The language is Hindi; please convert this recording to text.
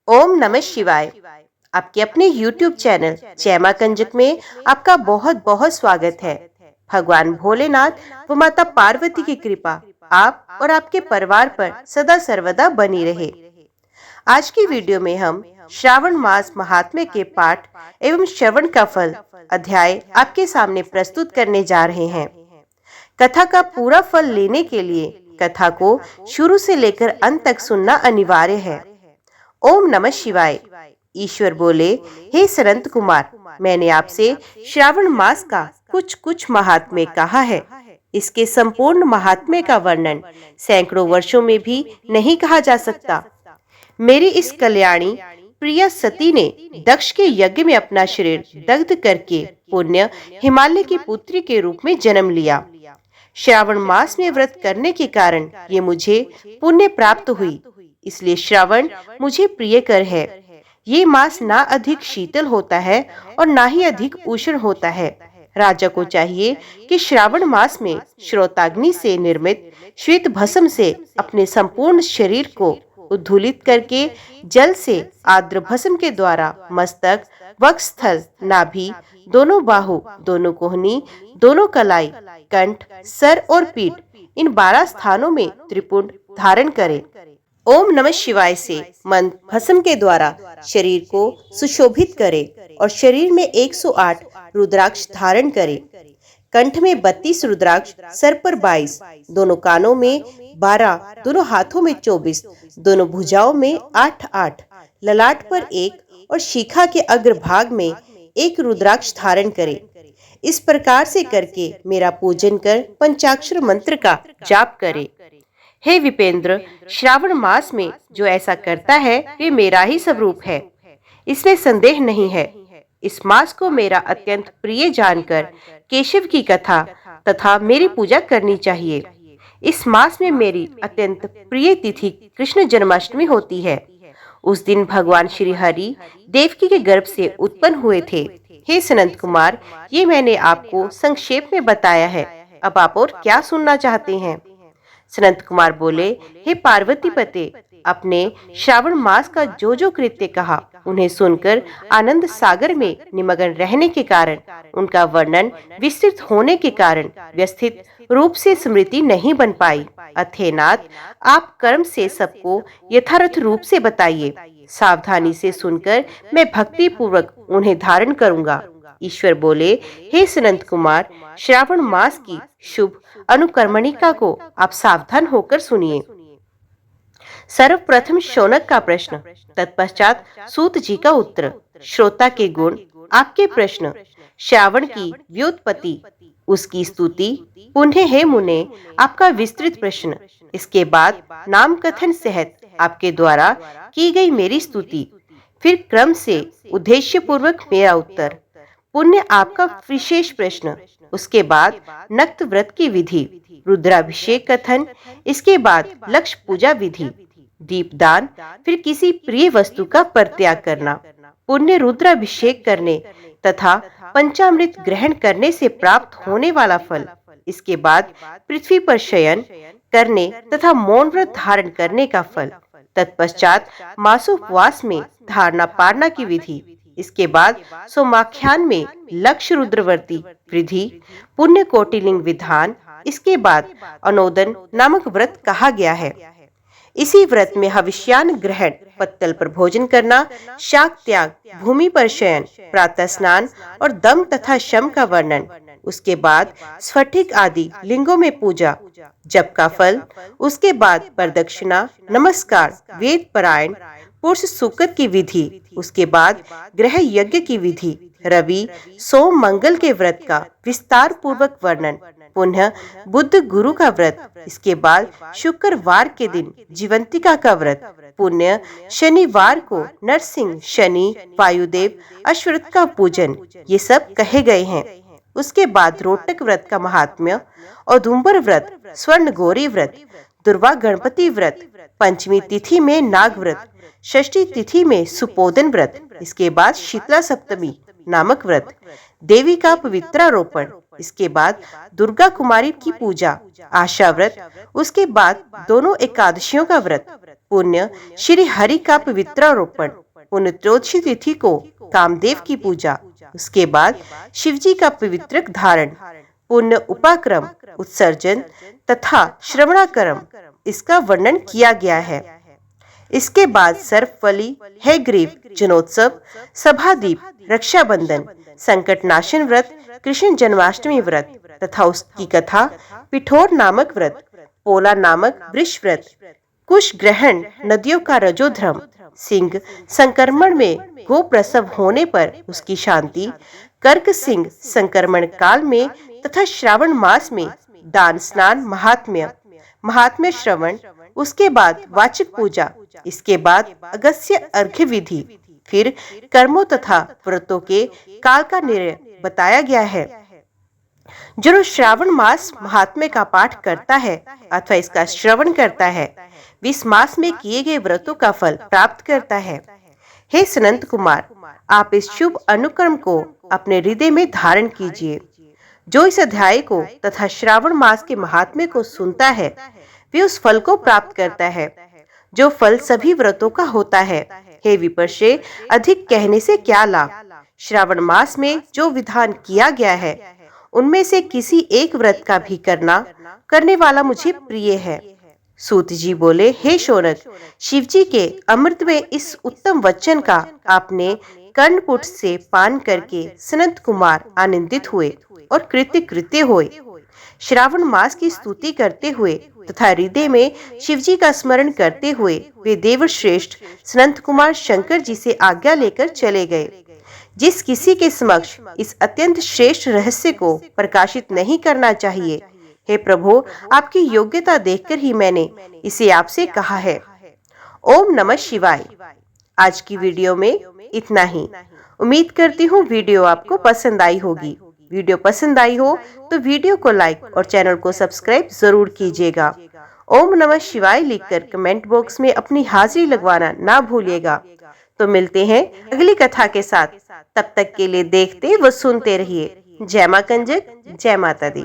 ओम नमः शिवाय। आपके अपने YouTube चैनल जयमा कंजक में आपका बहुत बहुत स्वागत है। भगवान भोलेनाथ व माता पार्वती की कृपा आप और आपके परिवार पर सदा सर्वदा बनी रहे। आज की वीडियो में हम श्रावण मास महात्म्य के पाठ एवं श्रवण का फल अध्याय आपके सामने प्रस्तुत करने जा रहे हैं। कथा का पूरा फल लेने के लिए कथा को शुरू से लेकर अंत तक सुनना अनिवार्य है। ओम नमः शिवाय। ईश्वर बोले, हे संत कुमार, मैंने आपसे श्रावण मास का कुछ महात्म्य कहा है। इसके संपूर्ण महात्म्य का वर्णन सैकड़ों वर्षों में भी नहीं कहा जा सकता। मेरी इस कल्याणी प्रिय सती ने दक्ष के यज्ञ में अपना शरीर दग्ध करके पुण्य हिमालय की पुत्री के रूप में जन्म लिया। श्रावण मास में व्रत करने के कारण ये मुझे पुण्य प्राप्त हुई, इसलिए श्रावण मुझे प्रियकर है। ये मास ना अधिक शीतल होता है और ना ही अधिक उष्ण होता है। राजा को चाहिए कि श्रावण मास में श्रोताग्नि से निर्मित श्वेत भस्म से अपने संपूर्ण शरीर को उद्धूलित करके जल से आर्द्र भस्म के द्वारा मस्तक, वक्षस्थल, नाभि, दोनों बाहु, दोनों कोहनी, दोनों कलाई, कंठ, सर और पीठ, इन 12 स्थानों में त्रिपुंड धारण करे। ओम नमः शिवाय से मंत्र भस्म के द्वारा शरीर को सुशोभित करे और शरीर में 108 रुद्राक्ष धारण करे। कंठ में 32 रुद्राक्ष, सर पर 22, दोनों कानों में 12, दोनों हाथों में 24, दोनों भुजाओं में 8-8, ललाट पर 1 और शिखा के अग्रभाग में 1 रुद्राक्ष धारण करे। इस प्रकार से करके मेरा पूजन कर पंचाक्षर मंत्र का जाप करे। हे विपेंद्र, श्रावण मास में जो ऐसा करता है वे मेरा ही स्वरूप है, इसमें संदेह नहीं है। इस मास को मेरा अत्यंत प्रिय जानकर केशव की कथा तथा मेरी पूजा करनी चाहिए। इस मास में मेरी अत्यंत प्रिय तिथि कृष्ण जन्माष्टमी होती है। उस दिन भगवान श्री हरि देवकी के गर्भ से उत्पन्न हुए थे। हे सनत कुमार, ये मैंने आपको संक्षेप में बताया है। अब आप और क्या सुनना चाहते हैं? सनत कुमार बोले, हे पार्वती पते, अपने श्रावण मास का जो कृत्य कहा उन्हें सुनकर आनंद सागर में निमग्न रहने के कारण, उनका वर्णन विस्तृत होने के कारण व्यवस्थित रूप से स्मृति नहीं बन पाई। अथेनाथ, आप कर्म से सबको यथार्थ रूप से बताइए। सावधानी से सुनकर मैं भक्ति पूर्वक उन्हें धारण करूंगा। ईश्वर बोले, हे सनत कुमार, श्रावण मास की शुभ अनुकर्मणिका को आप सावधान होकर सुनिए। सर्वप्रथम शौनक का प्रश्न, तत्पश्चात सूत जी का उत्तर। श्रोता के गुण, आपके प्रश्न, श्रावण की व्युत्पत्ति, उसकी स्तुति, पुण्य है मुने, आपका विस्तृत प्रश्न। इसके बाद नाम कथन सहित आपके द्वारा की गई मेरी स्तुति, फिर क्रम से उद्देश्य पूर्वक मेरा उत्तर, पुण्य आपका विशेष प्रश्न, उसके बाद नक्त व्रत की विधि, रुद्राभिषेक कथन, इसके बाद लक्ष्य पूजा विधि, दीपदान, फिर किसी प्रिय वस्तु का परित्याग करना, पुण्य रुद्राभिषेक करने तथा पंचामृत ग्रहण करने से प्राप्त होने वाला फल, इसके बाद पृथ्वी पर शयन करने तथा मौन व्रत धारण करने का फल, तत्पश्चात मासोपवास में धारणा पारना की विधि, इसके बाद सोमाख्यान में लक्ष्य रुद्रवर्ती विधि, पुण्य कोटिलिंग विधान, इसके बाद अनोदन नामक व्रत कहा गया है। इसी व्रत में हविष्यान ग्रहण, पत्तल पर भोजन करना, शाक त्याग, भूमि पर शयन, प्रातः स्नान और दम तथा शम का वर्णन, उसके बाद स्फटिक आदि लिंगों में पूजा, जप का फल, उसके बाद प्रदक्षिणा, नमस्कार, वेद पारायण, पुरुष सुकत की विधि, उसके बाद ग्रह यज्ञ की विधि, रवि सोम मंगल के व्रत का विस्तार पूर्वक वर्णन, पुनः बुद्ध गुरु का व्रत, इसके बाद शुक्रवार के दिन जीवंतिका का व्रत, पुण्य शनिवार को नरसिंह, शनि, वायुदेव, अश्वत्थ का पूजन, ये सब कहे गए हैं। उसके बाद रोटक व्रत का महात्म्य, औदुंबर व्रत, स्वर्ण गौरी व्रत, दुर्वा गणपति व्रत, पंचमी तिथि में नाग व्रत, षष्ठी तिथि में सुपोदन व्रत, इसके बाद शीतला सप्तमी नामक व्रत, देवी का पवित्रारोपण, इसके बाद दुर्गा कुमारी की पूजा, आशा व्रत, उसके बाद दोनों एकादशियों का व्रत, पुण्य श्री हरि का पवित्रारोपण, पुण्य त्रयोदशी तिथि को कामदेव की पूजा, उसके बाद शिवजी का पवित्रक धारण, पुण्य उपाक्रम, उत्सर्जन तथा श्रवणाकर्म, इसका वर्णन किया गया है। इसके बाद सर्पबलि, हैग्रीव, जनोत्सव, सभादीप, रक्षाबंधन, संकटनाशन व्रत, कृष्ण जन्माष्टमी व्रत तथा उसकी कथा, पिठोर नामक व्रत, पोला नामक वृष व्रत, कुश ग्रहण, नदियों का रजोधर्म, सिंह संक्रमण में गो प्रसव होने पर उसकी शांति, कर्क सिंह संक्रमण काल में तथा श्रावण मास में दान स्नान महात्म्य, महात्म्य श्रवण, उसके बाद वाचिक पूजा, इसके बाद अगस्त्य अर्घ्य विधि, फिर कर्मों तथा व्रतों के काल का निर्णय बताया गया है। जो श्रावण मास महात्म्य का पाठ करता है अथवा इसका श्रवण करता है, इस मास में किए गए व्रतों का फल प्राप्त करता है। हे सनंत कुमार, आप इस शुभ अनुक्रम को अपने हृदय में धारण कीजिए। जो इस अध्याय को तथा श्रावण मास के महात्म्य को सुनता है, वे उस फल को प्राप्त करता है जो फल सभी व्रतों का होता है। हे विपर्षे, अधिक कहने से क्या लाभ। श्रावण मास में जो विधान किया गया है, उनमें से किसी एक व्रत का भी करने वाला मुझे प्रिय है। सूत जी बोले, हे शौनक, शिवजी के अमृत में इस उत्तम वचन का आपने कर्णपुट से पान करके सनत कुमार आनंदित हुए और कृत्य हुए। श्रावण मास की स्तुति करते हुए तथा हृदय में शिवजी का स्मरण करते हुए वे देवश्रेष्ठ सनत कुमार शंकर जी से आज्ञा लेकर चले गए। जिस किसी के समक्ष इस अत्यंत श्रेष्ठ रहस्य को प्रकाशित नहीं करना चाहिए, हे प्रभु, आपकी योग्यता देखकर ही मैंने इसे आपसे कहा है। ओम नमः शिवाय। आज की वीडियो में इतना ही। उम्मीद करती हूँ वीडियो आपको पसंद आई होगी। वीडियो पसंद आई हो तो वीडियो को लाइक और चैनल को सब्सक्राइब जरूर कीजिएगा। ओम नमः शिवाय लिखकर कमेंट बॉक्स में अपनी हाजिरी लगवाना ना भूलिएगा। तो मिलते हैं अगली कथा के साथ। तब तक के लिए देखते व सुनते रहिए। जय मां कंजक, जय माता दी।